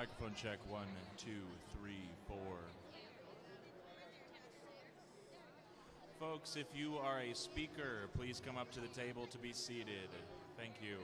Microphone check 1, 2, 3, 4. Folks, if you are a speaker, please come up to the table to be seated. Thank you.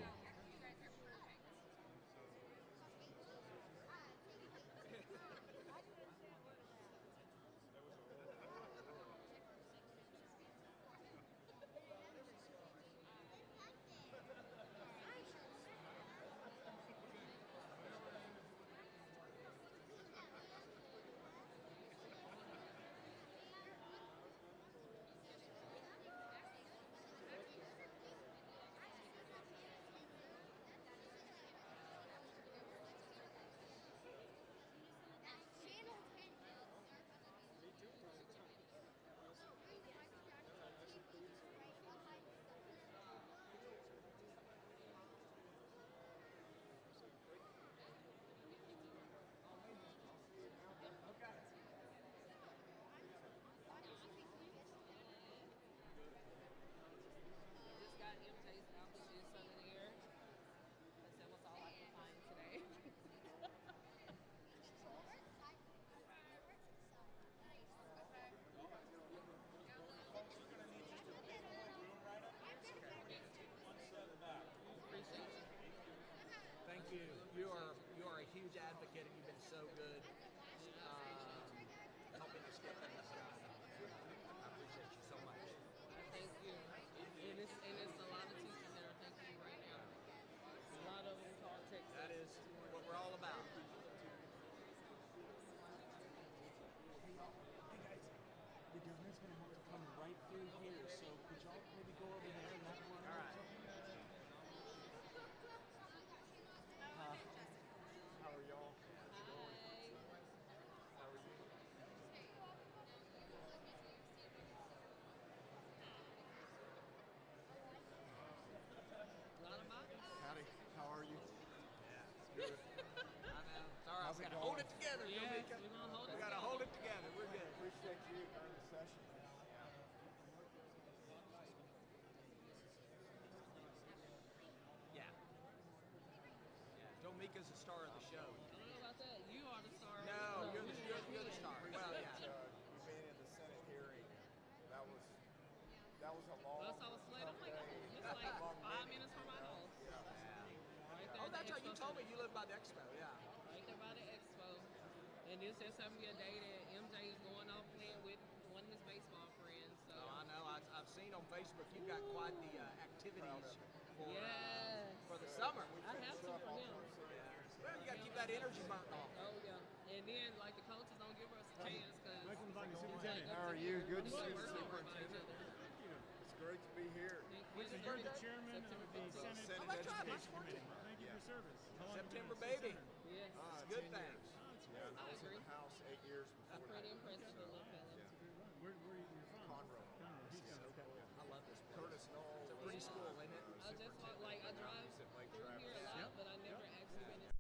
Thank you. You are a huge advocate, and you've been so good helping us get things done. I appreciate you so much. Thank you. And it's a lot of teachers that are thanking you right now. A lot of them call Texas. That is what we're all about. Hey guys, the governor's going to have to come right through here, so could y'all maybe go over there and that one? All right. How are y'all? Hi. How are you? A lot of bodies. Howdy, how are you? Yeah, it's good. I know. It's all right. How's We it got to going? hold it together, Yes, JoMeka. we're gonna hold it We got to together. hold it together. We're good. Appreciate you during the session. Yeah. JoMeka's the star of the show. I don't know about that. You are the star. No, you're the star. Well, yeah. You being in the Senate hearing, that was a long. Well, so I was late. I'm like, oh, it's like 5 minutes from my house. Right there. Oh, at that's the right. You Expo told me Center. you live by the expo. Yeah. Right there by the expo. And this just happened to be a day that MJ is going off playing with one of his baseball friends. So Oh, I know. I've seen on Facebook you've got quite the activities for yes, for the summer. I have to for him. Well, you got to keep that energy burnt off. Oh yeah. And then like the coaches don't give us a chance because Welcome back, Superintendent. How are you? Good to see you, Superintendent. It's great to be here. Which is the chairman of the Senate Oh, that's right. March Education Committee. 14th. Thank you for your service. How long have you September, been in the baby. Senate? Yes. It's a good 10 thing. years. Oh, that's Yeah, and I was in agree. the House 8 years I'm before pretty that. impressed with the little fella. Yeah. Where are you from? Conroe. Conroe. He's got it. Okay. I love this place. Curtis Knoll. It's a pretty school, isn't it? I just like I drive through here a lot, but I never actually been in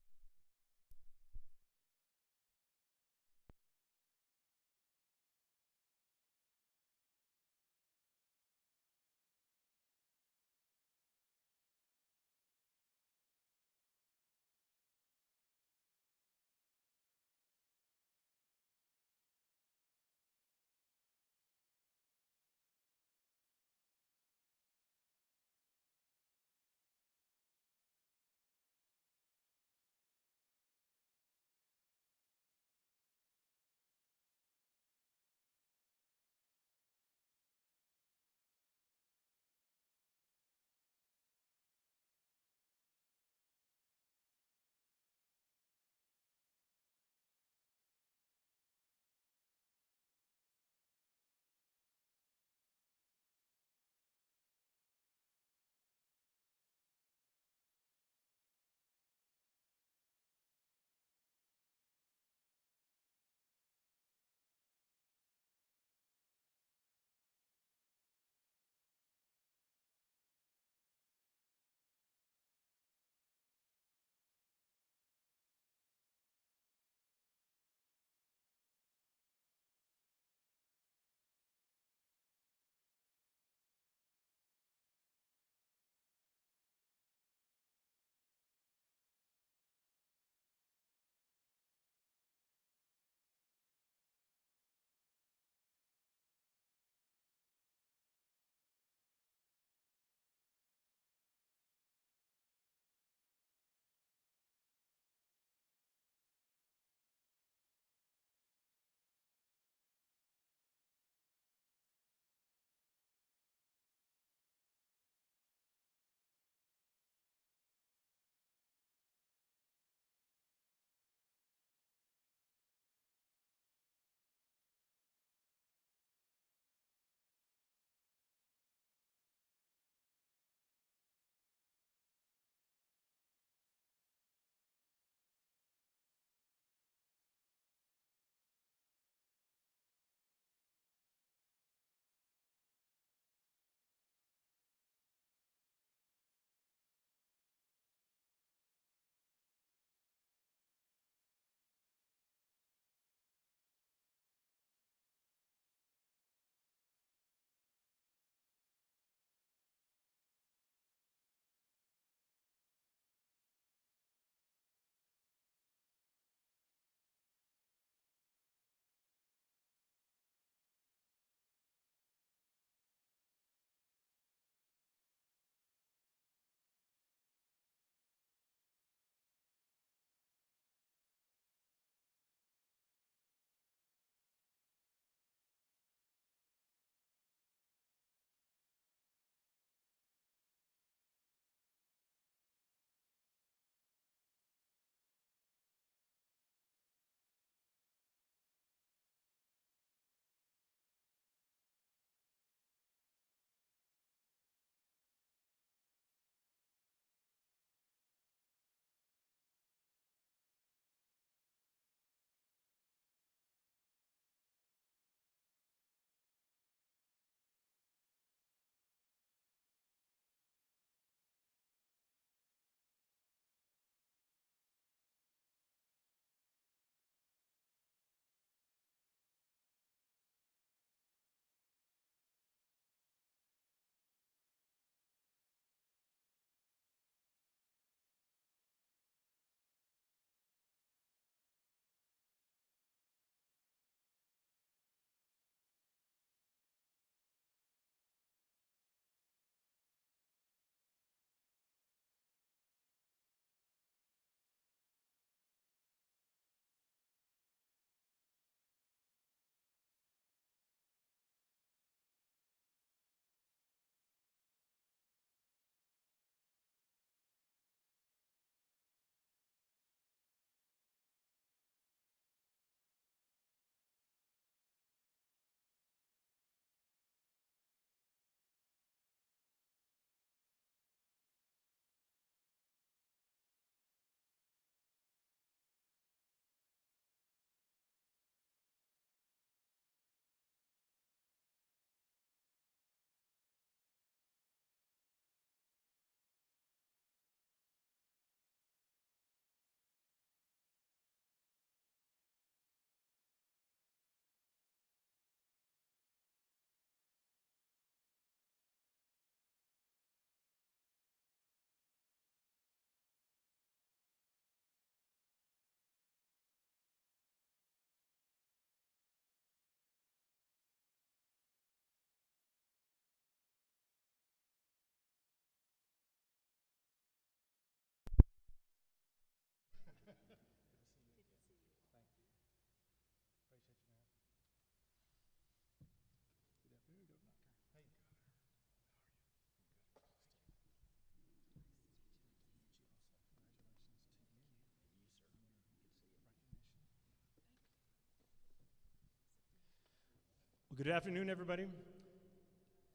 Good afternoon, everybody.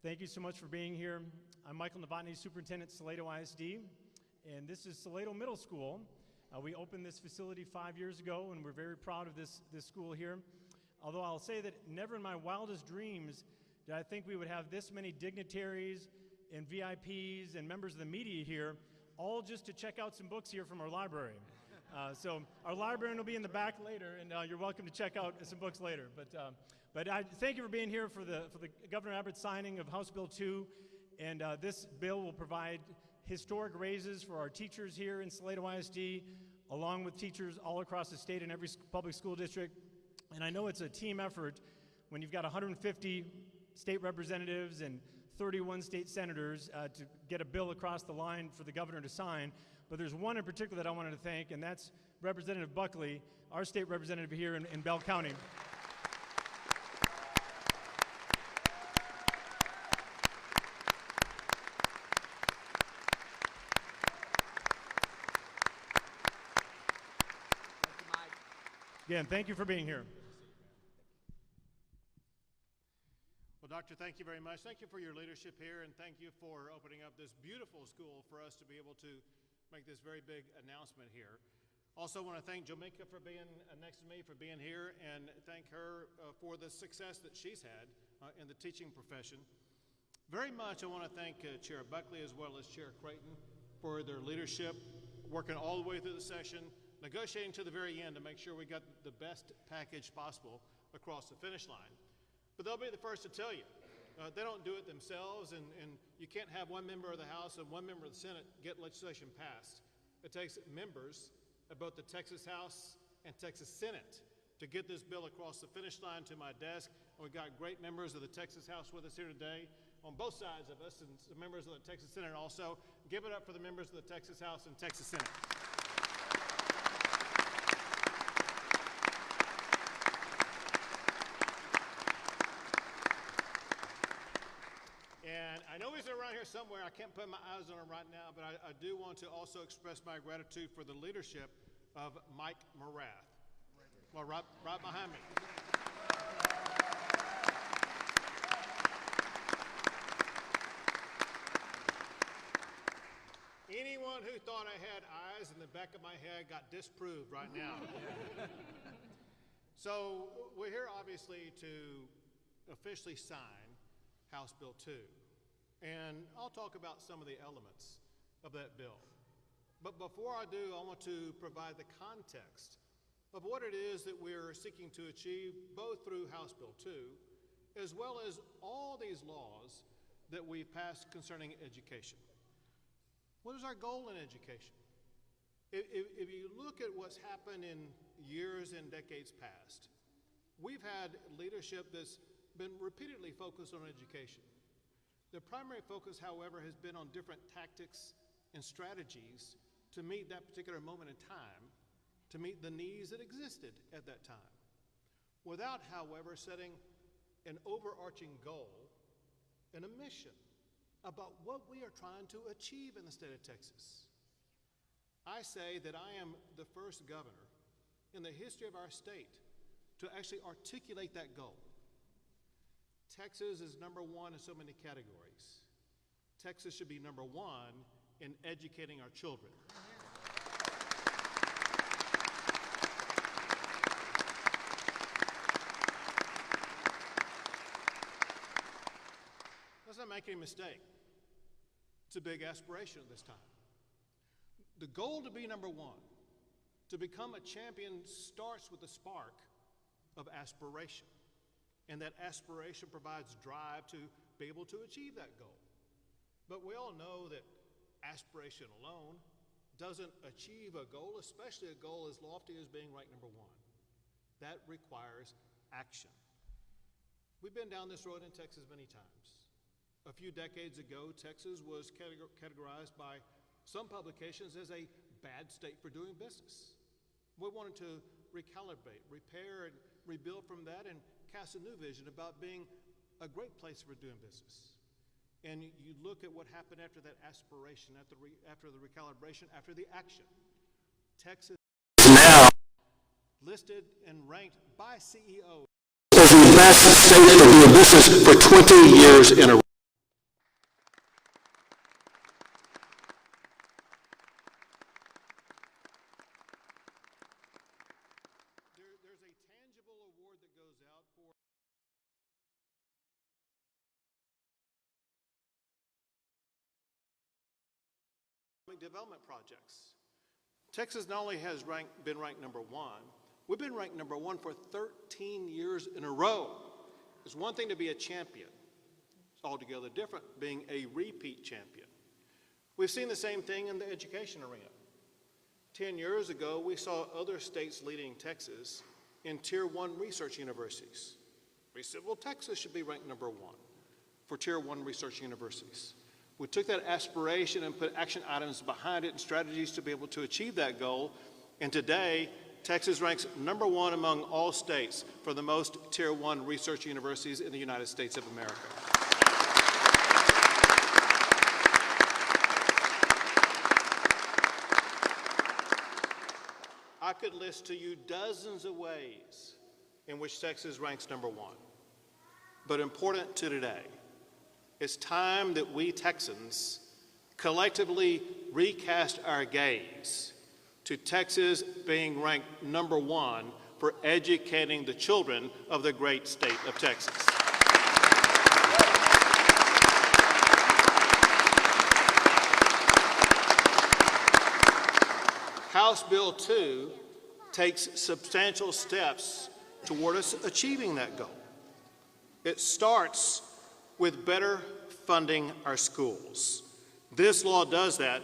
Thank you so much for being here. I'm Michael Novotny, Superintendent, Salado ISD, and this is Salado Middle School. We opened this facility 5 years ago, and we're very proud of this school here. Although I'll say that never in my wildest dreams did I think we would have this many dignitaries and VIPs and members of the media here, all just to check out some books here from our library. So our librarian will be in the back later, and you're welcome to check out some books later. But I thank you for being here for the Governor Abbott signing of House Bill 2, and this bill will provide historic raises for our teachers here in Salado ISD, along with teachers all across the state in every public school district. And I know it's a team effort when you've got 150 state representatives and 31 state senators to get a bill across the line for the governor to sign. But there's one in particular that I wanted to thank, and that's Representative Buckley, our state representative here in Bell County. Again, thank you for being here. Well, Doctor, thank you very much. Thank you for your leadership here, and thank you for opening up this beautiful school for us to be able to make this very big announcement here. Also want to thank JoMeka for being next to me, for being here, and thank her for the success that she's had in the teaching profession. Very much I want to thank Chair Buckley as well as Chair Creighton for their leadership, working all the way through the session, negotiating to the very end to make sure we got the best package possible across the finish line. But they'll be the first to tell you, they don't do it themselves, and you can't have one member of the House and one member of the Senate get legislation passed. It takes members of both the Texas House and Texas Senate to get this bill across the finish line to my desk. And we've got great members of the Texas House with us here today on both sides of us, and some members of the Texas Senate also. Give it up for the members of the Texas House and Texas Senate. And I know he's around here somewhere. I can't put my eyes on him right now, but I do want to also express my gratitude for the leadership of Mike Morath. Well, right behind me. Anyone who thought I had eyes in the back of my head got disproved right now. So we're here obviously to officially sign House Bill 2. And I'll talk about some of the elements of that bill. But before I do, I want to provide the context of what it is that we're seeking to achieve both through House Bill 2, as well as all these laws that we've passed concerning education. What is our goal in education? If you look at what's happened in years and decades past, we've had leadership that's been repeatedly focused on education. The primary focus, however, has been on different tactics and strategies to meet that particular moment in time, to meet the needs that existed at that time, without, however, setting an overarching goal and a mission about what we are trying to achieve in the state of Texas. I say that I am the first governor in the history of our state to actually articulate that goal. Texas is number one in so many categories. Texas should be number one in educating our children. Let's not make any mistake. It's a big aspiration at this time. The goal to be number one, to become a champion, starts with a spark of aspiration. And that aspiration provides drive to be able to achieve that goal. But we all know that aspiration alone doesn't achieve a goal, especially a goal as lofty as being ranked number one. That requires action. We've been down this road in Texas many times. A few decades ago, Texas was categorized by some publications as a bad state for doing business. We wanted to recalibrate, repair, and rebuild from that, and cast a new vision about being a great place for doing business. And you look at what happened after that aspiration, after the recalibration, after the action. Texas is now listed and ranked by CEOs as the best state for doing Texas for 20 years in a row. There's a tangible award that goes out for development projects. Texas not only has been ranked number one, we've been ranked number one for 13 years in a row. It's one thing to be a champion. It's altogether different being a repeat champion. We've seen the same thing in the education arena. 10 years ago, we saw other states leading Texas in Tier 1 research universities. We said, well, Texas should be ranked number one for Tier 1 research universities. We took that aspiration and put action items behind it and strategies to be able to achieve that goal. And today, Texas ranks number one among all states for the most Tier 1 research universities in the United States of America. I could list to you dozens of ways in which Texas ranks number one. But important to today, it's time that we Texans collectively recast our gaze to Texas being ranked number one for educating the children of the great state of Texas. House Bill 2 takes substantial steps toward us achieving that goal. It starts with better funding our schools. This law does that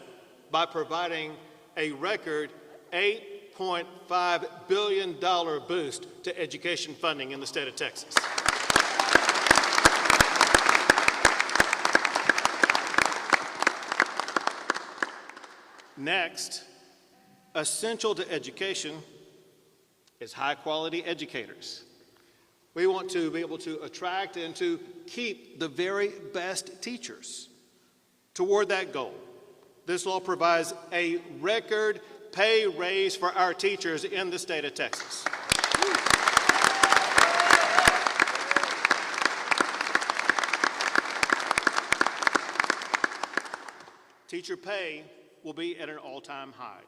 by providing a record $8.5 billion boost to education funding in the state of Texas. Next, essential to education is high-quality educators. We want to be able to attract and to keep the very best teachers. Toward that goal, this law provides a record pay raise for our teachers in the state of Texas. Teacher pay will be at an all-time high.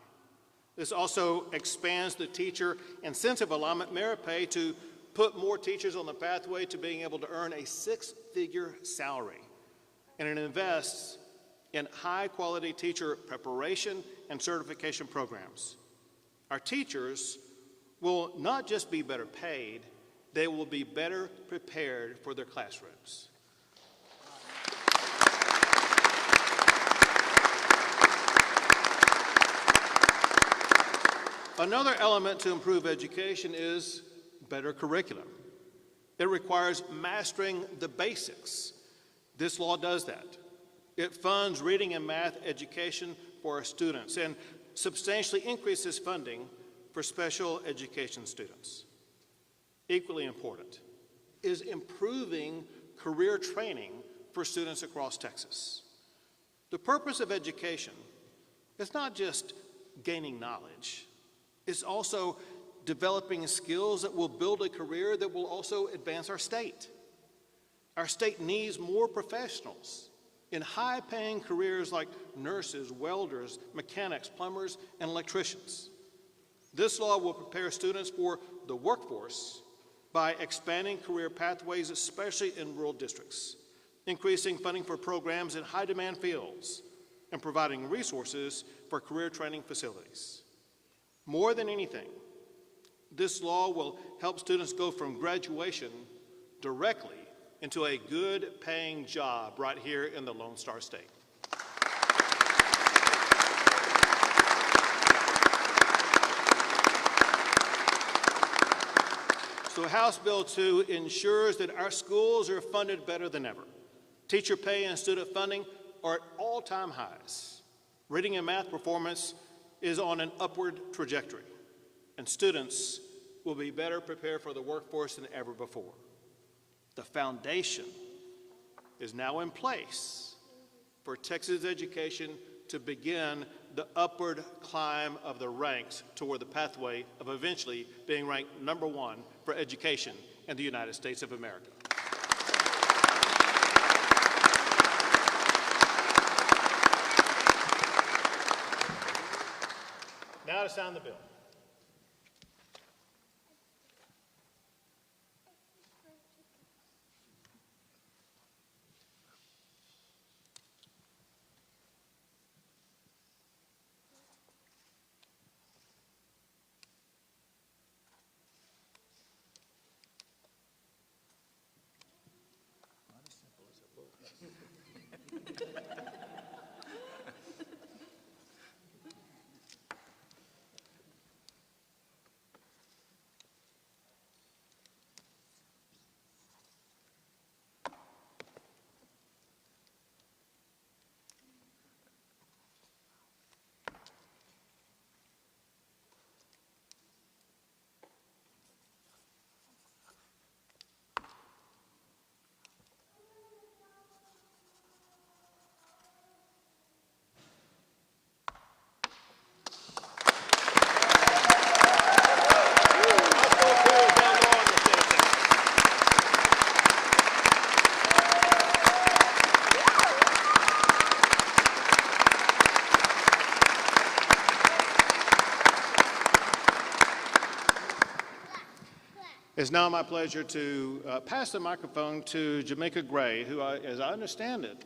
This also expands the teacher incentive alignment merit pay to put more teachers on the pathway to being able to earn a six-figure salary. And it invests in high-quality teacher preparation and certification programs. Our teachers will not just be better paid, they will be better prepared for their classrooms. Another element to improve education is better curriculum. It requires mastering the basics. This law does that. It funds reading and math education for our students and substantially increases funding for special education students. Equally important is improving career training for students across Texas. The purpose of education is not just gaining knowledge, it's also developing skills that will build a career that will also advance our state. Our state needs more professionals in high-paying careers like nurses, welders, mechanics, plumbers, and electricians. This law will prepare students for the workforce by expanding career pathways, especially in rural districts, increasing funding for programs in high-demand fields, and providing resources for career training facilities. More than anything, this law will help students go from graduation directly into a good paying job right here in the Lone Star State. So House Bill 2 ensures that our schools are funded better than ever. Teacher pay and student funding are at all-time highs. Reading and math performance is on an upward trajectory, and students will be better prepared for the workforce than ever before. The foundation is now in place for Texas education to begin the upward climb of the ranks toward the pathway of eventually being ranked number one for education in the United States of America. now to sign the bill. It's now my pleasure to pass the microphone to JoMeka Gray, who, as I understand it,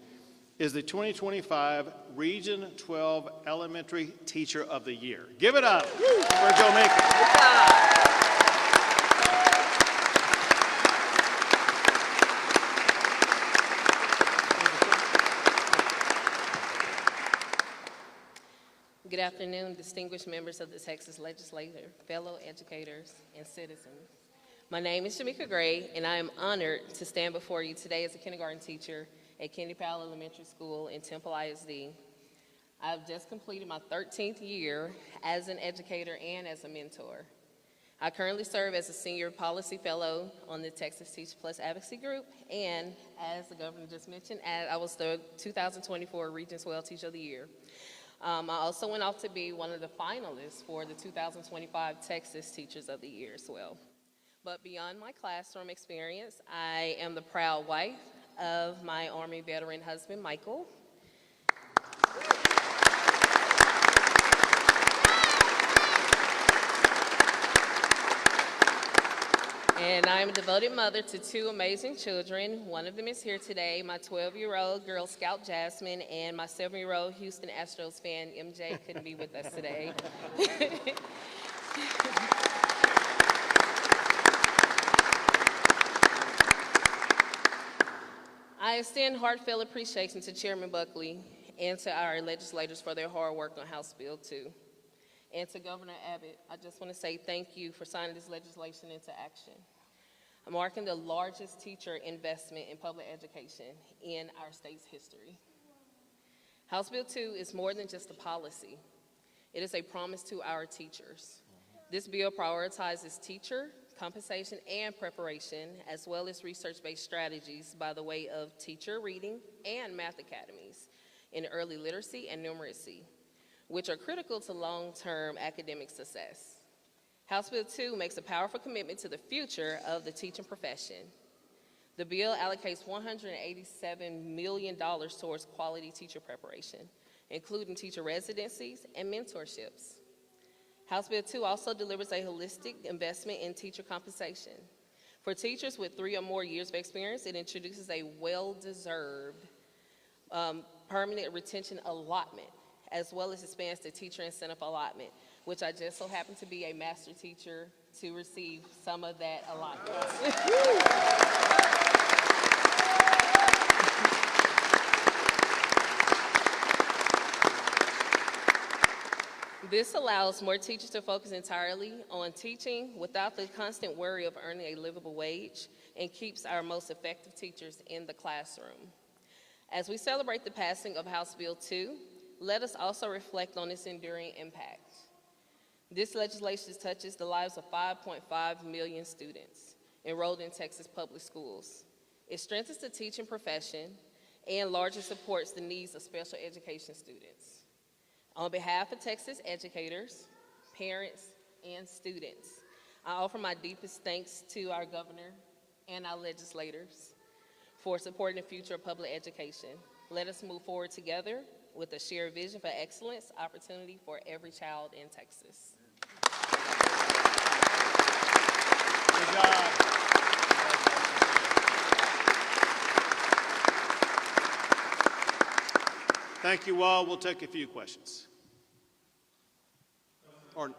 is the 2025 Region 12 Elementary Teacher of the Year. Give it up for JoMeka. Good afternoon, distinguished members of the Texas Legislature, fellow educators, and citizens. My name is JoMeka Gray, and I am honored to stand before you today as a kindergarten teacher at Kennedy Powell Elementary School in Temple ISD. I've just completed my 13th year as an educator and as a mentor. I currently serve as a senior policy fellow on the Texas Teach Plus Advocacy Group, and as the governor just mentioned, I was the 2024 Region 12 Teacher of the Year. I also went off to be one of the finalists for the 2025 Texas Teachers of the Year as well. But beyond my classroom experience, I am the proud wife of my Army veteran husband, Michael. And I'm a devoted mother to two amazing children. One of them is here today, my 12-year-old Girl Scout Jasmine, and my 7-year-old Houston Astros fan, MJ, couldn't be with us today. I extend heartfelt appreciation to Chairman Buckley and to our legislators for their hard work on House Bill 2. And to Governor Abbott, I just want to say thank you for signing this legislation into action, marking the largest teacher investment in public education in our state's history. House Bill 2 is more than just a policy. It is a promise to our teachers. This bill prioritizes teacher compensation and preparation, as well as research-based strategies by the way of teacher reading and math academies in early literacy and numeracy, which are critical to long-term academic success. House Bill 2 makes a powerful commitment to the future of the teaching profession. The bill allocates $187 million towards quality teacher preparation, including teacher residencies and mentorships. House Bill 2 also delivers a holistic investment in teacher compensation. For teachers with 3 or more years of experience, it introduces a well-deserved permanent retention allotment, as well as expands the teacher incentive allotment, which I just so happen to be a master teacher to receive some of that allotment. This allows more teachers to focus entirely on teaching without the constant worry of earning a livable wage, and keeps our most effective teachers in the classroom. As we celebrate the passing of House Bill 2, let us also reflect on its enduring impact. This legislation touches the lives of 5.5 million students enrolled in Texas public schools. It strengthens the teaching profession and largely supports the needs of special education students. On behalf of Texas educators, parents, and students, I offer my deepest thanks to our governor and our legislators for supporting the future of public education. Let us move forward together with a shared vision for excellence, opportunity for every child in Texas. Good job. Thank you all. We'll take a few questions. Or,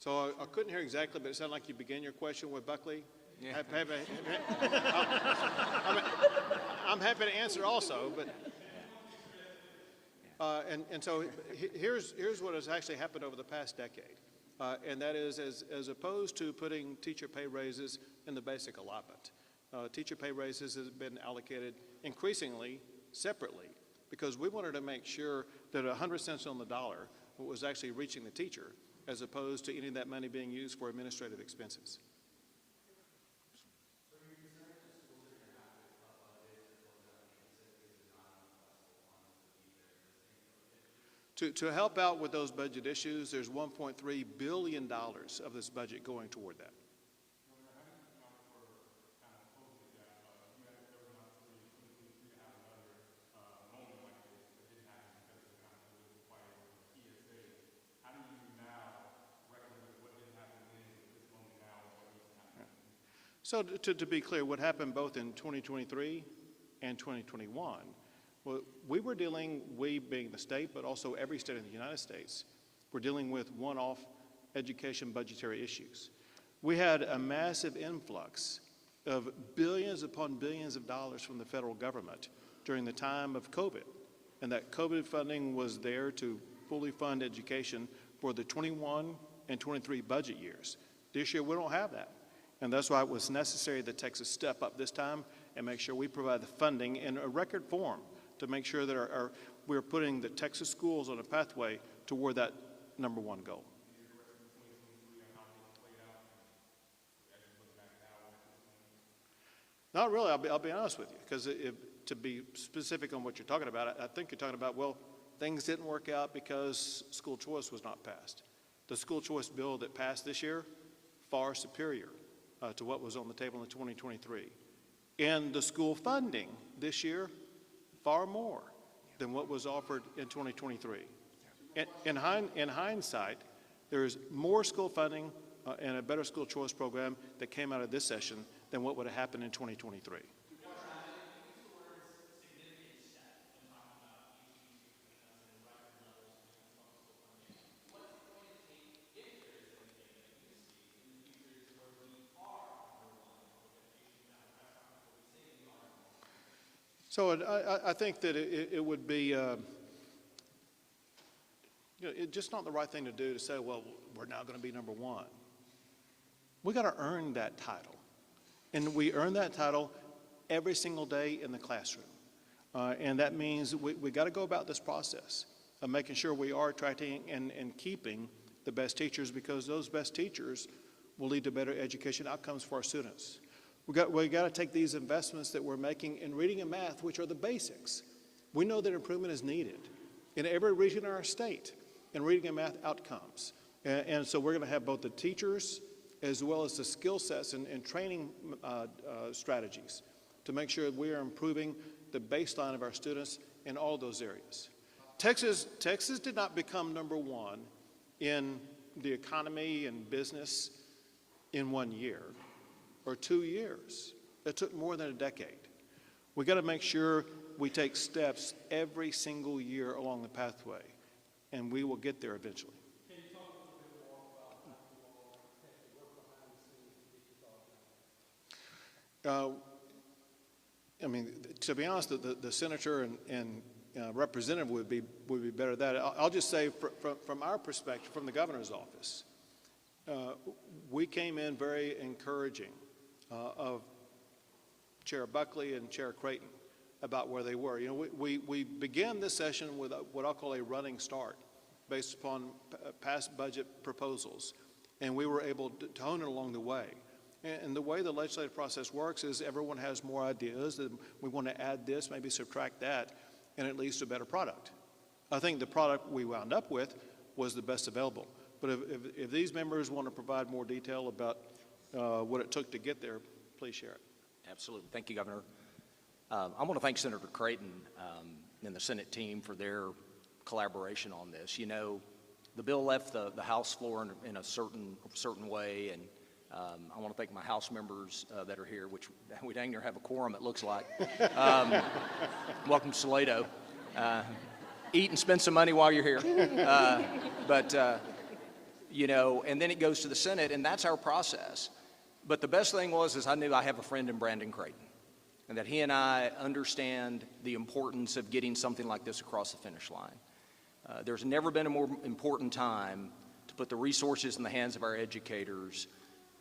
so I couldn't hear exactly, but it sounded like you began your question with Buckley. Yeah. I'm happy to answer also, but so here's what has actually happened over the past decade, and that is as opposed to putting teacher pay raises in the basic allotment, teacher pay raises has been allocated increasingly separately because we wanted to make sure that 100 cents on the dollar was actually reaching the teacher, as opposed to any of that money being used for administrative expenses. To help out with those budget issues, there's $1.3 billion of this budget going toward that. So to be clear, what happened both in 2023 and 2021, well, we being the state, but also every state in the United States, we're dealing with one-off education budgetary issues. We had a massive influx of billions upon billions of dollars from the federal government during the time of COVID, and that COVID funding was there to fully fund education for the 21 and 23 budget years. This year, we don't have that. And that's why it was necessary that Texas step up this time and make sure we provide the funding in a record form to make sure that we're putting the Texas schools on a pathway toward that number one goal. Not really, I'll be honest with you, because to be specific on what you're talking about, I think you're talking about, well, things didn't work out because school choice was not passed. The school choice bill that passed this year, far superior to what was on the table in 2023. And the school funding this year, far more than what was offered in 2023. In hindsight, there's more school funding and a better school choice program that came out of this session than what would have happened in 2023. So I think that it would be it's just not the right thing to do to say, well, we're now going to be number one. We got to earn that title. And we earn that title every single day in the classroom. And that means we got to go about this process of making sure we are attracting and keeping the best teachers, because those best teachers will lead to better education outcomes for our students. We got to take these investments that we're making in reading and math, which are the basics. We know that improvement is needed in every region of our state in reading and math outcomes. And so we're going to have both the teachers as well as the skill sets and training strategies to make sure that we are improving the baseline of our students in all those areas. Texas did not become number one in the economy and business in 1 year or 2 years. It took more than a decade. We got to make sure we take steps every single year along the pathway, and we will get there eventually. Can you talk a little bit more about how you all actually work behind the scenes to get this all done? I mean, to be honest, the senator and representative would be better at that. I'll just say from our perspective, from the governor's office, we came in very encouraging of Chair Buckley and Chair Creighton about where they were. You know, we began this session with what I'll call a running start. based upon past budget proposals, and we were able to hone it along the way. And the way the legislative process works is everyone has more ideas, and we want to add this, maybe subtract that, and it leads to a better product. I think the product we wound up with was the best available. But if these members want to provide more detail about what it took to get there, please share it. Absolutely. Thank you, Governor. I want to thank Senator Creighton and the Senate team for their collaboration on this. You know, the bill left the House floor in a certain way, and I want to thank my House members that are here, which we dang near have a quorum, it looks like. Welcome to Salado. Eat and spend some money while you're here. You know, and then it goes to the Senate, and that's our process. But the best thing is I knew I have a friend in Brandon Creighton, and that he and I understand the importance of getting something like this across the finish line. There's never been a more important time to put the resources in the hands of our educators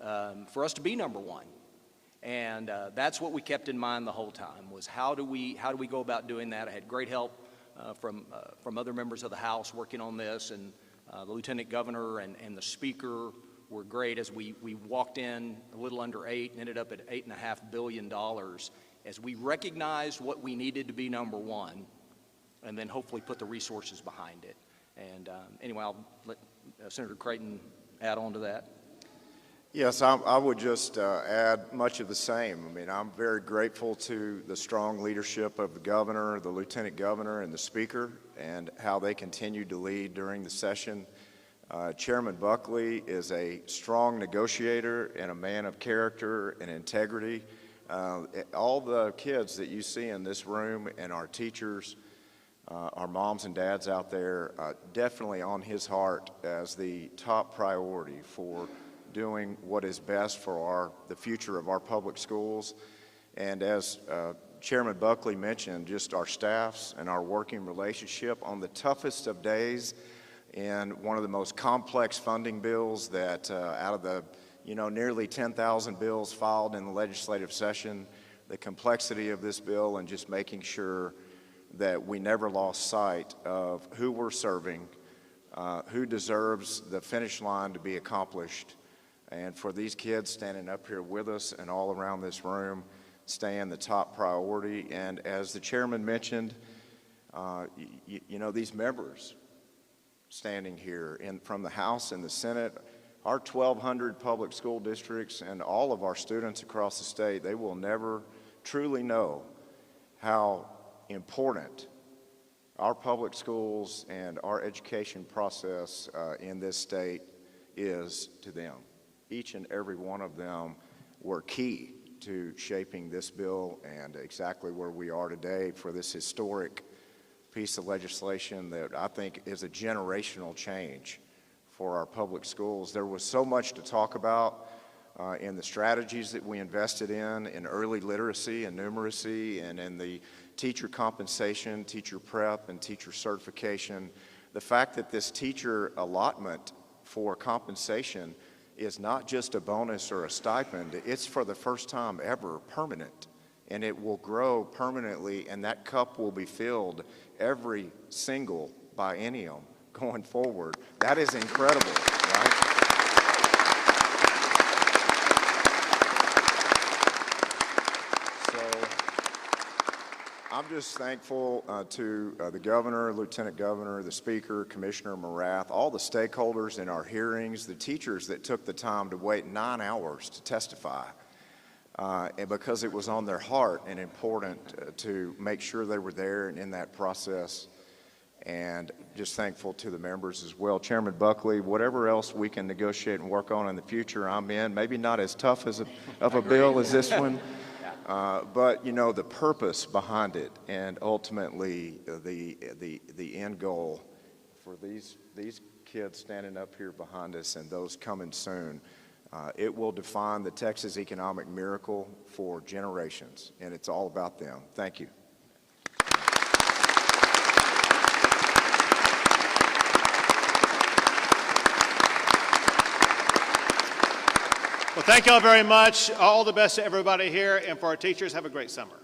for us to be number one. And that's what we kept in mind the whole time, was how do we go about doing that? I had great help from other members of the House working on this, and the Lieutenant Governor and the Speaker were great as we walked in a little under 8 and ended up at $8.5 billion as we recognized what we needed to be number one, and then hopefully put the resources behind it. And anyway, I'll let Senator Creighton add on to that. Yes, I would just add much of the same. I mean, I'm very grateful to the strong leadership of the Governor, the Lieutenant Governor, and the Speaker, and how they continued to lead during the session. Chairman Buckley is a strong negotiator and a man of character and integrity. All the kids that you see in this room and our teachers, our moms and dads out there, definitely on his heart as the top priority for doing what is best for the future of our public schools. And as Chairman Buckley mentioned, just our staffs and our working relationship on the toughest of days in one of the most complex funding bills that out of the nearly 10,000 bills filed in the legislative session, the complexity of this bill and just making sure that we never lost sight of who we're serving, who deserves the finish line to be accomplished. And for these kids standing up here with us and all around this room, staying the top priority. And as the chairman mentioned, these members standing here from the House and the Senate, our 1,200 public school districts and all of our students across the state, they will never truly know how important our public schools and our education process in this state is to them. Each and every one of them were key to shaping this bill and exactly where we are today for this historic piece of legislation that I think is a generational change for our public schools. There was so much to talk about in the strategies that we invested in early literacy and numeracy, and in the teacher compensation, teacher prep, and teacher certification. The fact that this teacher allotment for compensation is not just a bonus or a stipend, it's for the first time ever permanent, and it will grow permanently, and that cup will be filled every single biennium going forward. That is incredible, right? So I'm just thankful to the Governor, Lieutenant Governor, the Speaker, Commissioner Morath, all the stakeholders in our hearings, the teachers that took the time to wait 9 hours to testify, and because it was on their heart and important to make sure they were there and in that process. And just thankful to the members as well. Chairman Buckley, whatever else we can negotiate and work on in the future, I'm in. Maybe not as tough of a bill as this one. But the purpose behind it, and ultimately the end goal for these kids standing up here behind us and those coming soon, it will define the Texas economic miracle for generations, and it's all about them. Thank you. Well, thank you all very much. All the best to everybody here, and for our teachers, have a great summer.